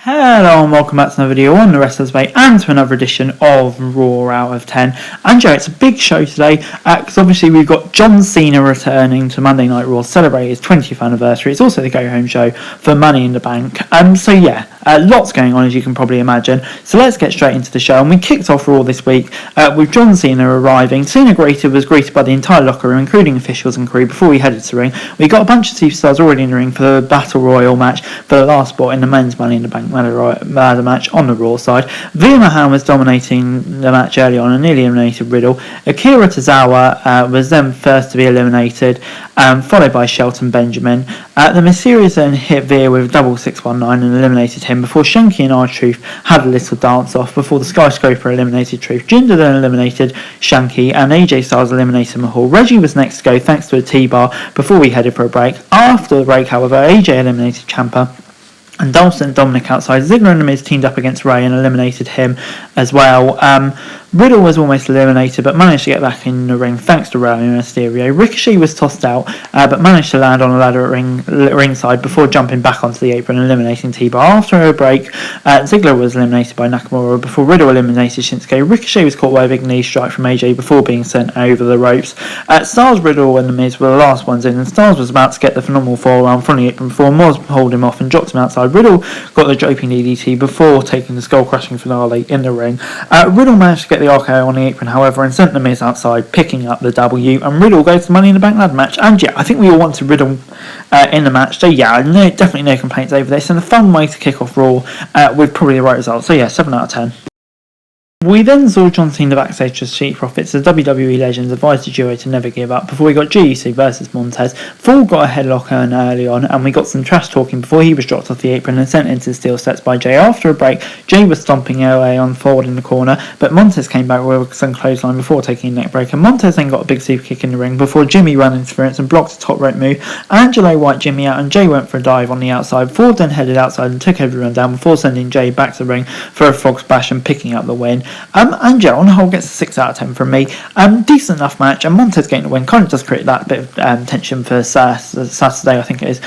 Hello and welcome back to another video on the Wrestlers' Way and to another edition of Raw out of 10. And Joe, it's a big show today because obviously we've got John Cena returning to Monday Night Raw to celebrate his 20th anniversary. It's also the go-home show for Money in the Bank. Lots going on as you can probably imagine. So let's get straight into the show. And we kicked off Raw this week with John Cena arriving. Cena was greeted by the entire locker room, including officials and crew, before he headed to the ring. We got a bunch of superstars already in the ring for the Battle Royal match for the last spot in the men's Money in the Bank ladder match on the Raw side. Veer Mahan was dominating the match early on and nearly eliminated Riddle. Akira Tozawa was then first to be eliminated, followed by Shelton Benjamin. The Mysterios then hit Veer with double 619 and eliminated him before Shanky and R-Truth had a little dance off before the Skyscraper eliminated Truth. Jinder then eliminated Shanky and AJ Styles eliminated Mahal. Reggie was next to go thanks to a T-bar before we headed for a break. After the break, however, AJ eliminated Ciampa and Dawson and Dominic outside. Ziggler and The Miz teamed up against Ray and eliminated him as well. Riddle was almost eliminated but managed to get back in the ring thanks to Ray and Mysterio. Ricochet was tossed out but managed to land on a ladder at ringside before jumping back onto the apron and eliminating T-Bar. After a break, Ziggler was eliminated by Nakamura before Riddle eliminated Shinsuke. Ricochet was caught by a big knee strike from AJ before being sent over the ropes. Styles, Riddle and The Miz were the last ones in, and Styles was about to get the phenomenal forearm from the apron before Moz pulled him off and dropped him outside. Riddle got the dropping DDT before taking the skull-crushing finale in the ring. Riddle managed to get the RKO on the apron, however, and sent The Miz outside, picking up the W, and Riddle goes to the Money in the Bank ladder match. And yeah, I think we all wanted Riddle in the match, so yeah, definitely no complaints over this, and a fun way to kick off Raw with probably the right result. So yeah, 7 out of 10. We then saw John Cena backstage to Street Profits as WWE legends advised the duo to never give up before we got GEC versus Monte. Fall got a headlock early on and we got some trash talking before he was dropped off the apron and sent into steel steps by Jay. After a break, Jay was stomping LA on forward in the corner, but Montez came back with some clothesline before taking a neck breaker. Montez then got a big super kick in the ring before Jimmy ran interference and blocked a top rope move. Angelo wiped Jimmy out and Jay went for a dive on the outside. Ford then headed outside and took everyone down before sending Jay back to the ring for a frog splash and picking up the win. And yeah, on the whole, gets a 6 out of 10 from me. Decent enough match, and Montez getting the win kind of does create that bit of tension for Saturday, I think it is,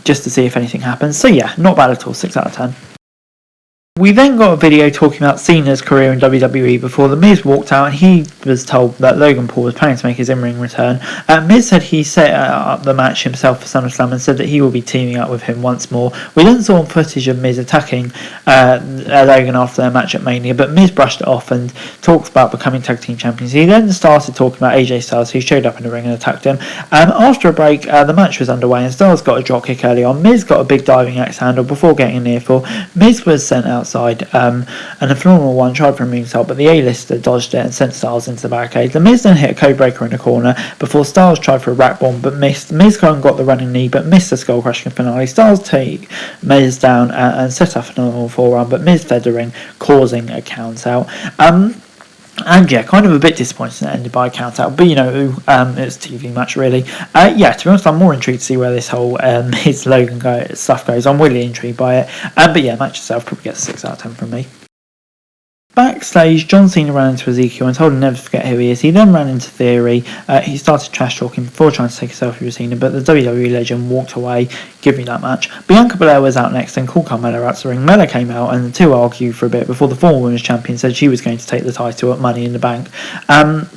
just to see if anything happens. So yeah, not bad at all, 6 out of 10. We then got a video talking about Cena's career in WWE before The Miz walked out and he was told that Logan Paul was planning to make his in-ring return. Miz said he set up the match himself for SummerSlam and said that he will be teaming up with him once more. We then saw footage of Miz attacking Logan after their match at Mania, but Miz brushed it off and talked about becoming tag team champions. He then started talking about AJ Styles, who showed up in the ring and attacked him. After a break, the match was underway and Styles got a drop kick early on. Miz got a big diving axe handle before getting a near fall. Miz was sent outside and a phenomenal one tried for a moonsault, but the A-lister dodged it and sent Styles into the barricade. The Miz then hit a code breaker in the corner before Styles tried for a rack bomb but missed. Miz got the running knee but missed the skull crushing finale. Styles take Miz down and set up a phenomenal forearm, but Miz fed the ring, causing a count out. And yeah, kind of a bit disappointing that ended by a count out, but it was a TV match really. Yeah, to be honest, I'm more intrigued to see where this whole Miz Logan stuff goes. I'm really intrigued by it. But yeah, match itself probably gets a 6 out of 10 from me. Backstage, John Cena ran into Ezekiel and told him never to forget who he is. He then ran into Theory. He started trash talking before trying to take a selfie with Cena, but the WWE legend walked away, giving that match. Bianca Belair was out next and called Carmella out to the ring. Mella came out and the two argued for a bit before the former women's champion said she was going to take the title at Money in the Bank.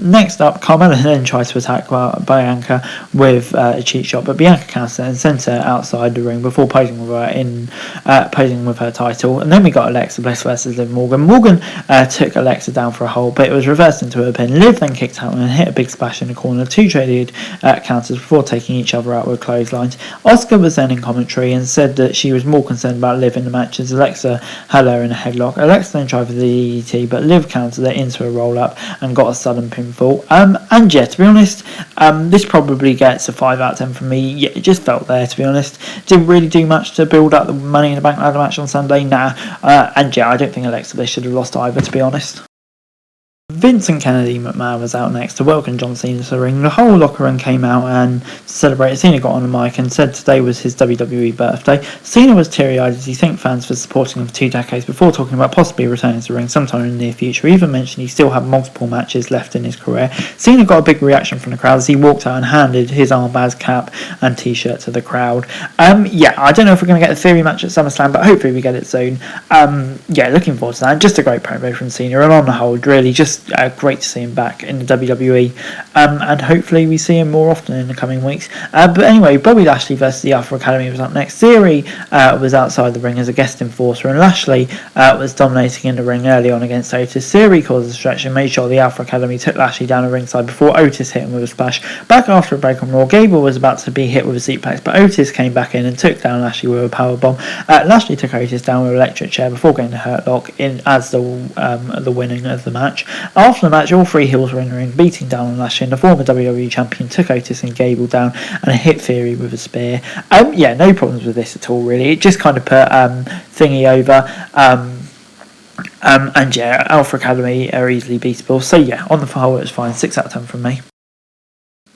Next up, Carmella then tried to attack Bianca with a cheat shot, but Bianca countered and sent her outside the ring before posing with her title. And then we got Alexa Bliss versus Liv Morgan. Morgan took Alexa down for a hold, but it was reversed into a pin. Liv then kicked out and hit a big splash in the corner. Two traded counters before taking each other out with clotheslines. Asuka was then in commentary and said that she was more concerned about Liv in the match as Alexa had her in a headlock. Alexa then tried for the DDT, but Liv countered it into a roll-up and got a sudden pinfall. And yeah, to be honest, this probably gets a 5 out of 10 from me. Yeah, it just felt there, to be honest. Didn't really do much to build up the Money in the Bank ladder match on Sunday, nah. And yeah, I don't think Alexa Bliss should have lost either, to be honest. Vincent Kennedy McMahon was out next to welcome John Cena to the ring. The whole locker room came out and celebrated. Cena got on the mic and said today was his WWE birthday. Cena was teary-eyed as he thanked fans for supporting him for 2 decades before talking about possibly returning to the ring sometime in the near future. He even mentioned he still had multiple matches left in his career. Cena got a big reaction from the crowd as he walked out and handed his armband, cap and t-shirt to the crowd. I don't know if we're going to get a Theory match at SummerSlam, but hopefully we get it soon. Looking forward to that. Just a great promo from Cena, and on the whole, really just great to see him back in the WWE, and hopefully we see him more often in the coming weeks. But anyway, Bobby Lashley versus the Alpha Academy was up next. Theory was outside the ring as a guest enforcer, and Lashley was dominating in the ring early on against Otis. Theory caused a stretch and made sure the Alpha Academy took Lashley down the ringside before Otis hit him with a splash. Back after a break on Raw, Gable was about to be hit with a suplex, but Otis came back in and took down Lashley with a powerbomb. Lashley took Otis down with an electric chair before getting the Hurt Lock in as the winning of the match. After the match, all 3 heels were in the ring, beating down on Lashley, and the former WWE champion took Otis and Gable down and hit Theory with a spear. No problems with this at all, really. It just kind of put Thingy over. Alpha Academy are easily beatable. So on the whole, it was fine. 6 out of 10 from me.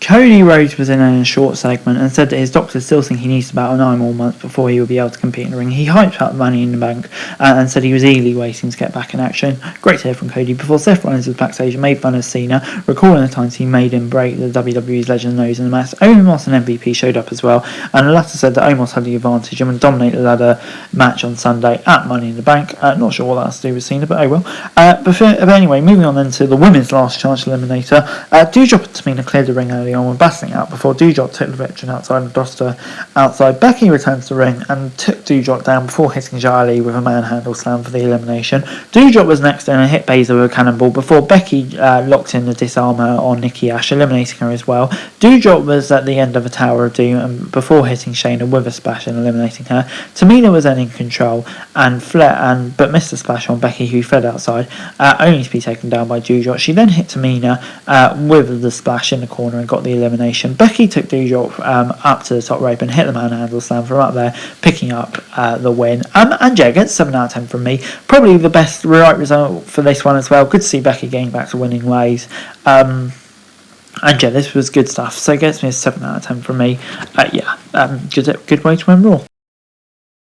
Cody Rhodes was in a short segment and said that his doctors still think he needs about 9 more months before he will be able to compete in the ring. He hyped up Money in the Bank and said he was eagerly waiting to get back in action. Great to hear from Cody. Before Seth Rollins was backstage and made fun of Cena, recalling the times he made him break the WWE's legend nose in the match. Omos and MVP showed up as well, and the latter said that Omos had the advantage and would dominate the ladder match on Sunday at Money in the Bank. Not sure what that has to do with Cena, but oh well. But anyway, moving on then to the women's last chance eliminator. Doudrop and Tamina cleared the ring early on when battling out before Doudrop took the veteran outside and tossed her outside. Becky returned to the ring and took Doudrop down before hitting Xia with a manhandle slam for the elimination. Doudrop was next and hit Baszler with a cannonball before Becky locked in the disarmer on Nikki Ash, eliminating her as well. Doudrop was at the end of a Tower of Doom and before hitting Shayna with a splash and eliminating her. Tamina was then in control but missed a splash on Becky, who fled outside, only to be taken down by Doudrop. She then hit Tamina with the splash in the corner and got the elimination. Becky took Doudrop up to the top rope and hit the manhandle slam from up there, picking up the win. Gets 7 out of 10 from me. Probably the best right result for this one as well. Good to see Becky getting back to winning ways. This was good stuff. So it gets me a 7 out of 10 from me. Good way to win Raw.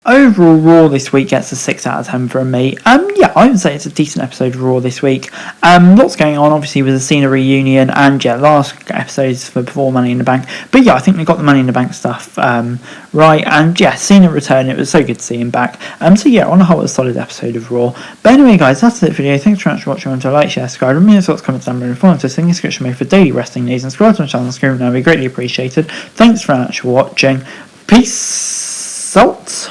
Overall, Raw this week gets a 6 out of 10 from me. I would say it's a decent episode of Raw this week. Lots going on, obviously, with the Cena reunion and, last episodes for before Money in the Bank. But, I think we got the Money in the Bank stuff right. And, Cena returned. It was so good to see him back. On the whole, a solid episode of Raw. But anyway, guys, that's it for the video. Thanks very much for watching. Remember to like, share, subscribe. Remember your thoughts, comments down below. And follow us to the description made for daily wrestling news. And subscribe to my channel on the screen now. It'd be greatly appreciated. Thanks very much for watching. Peace out.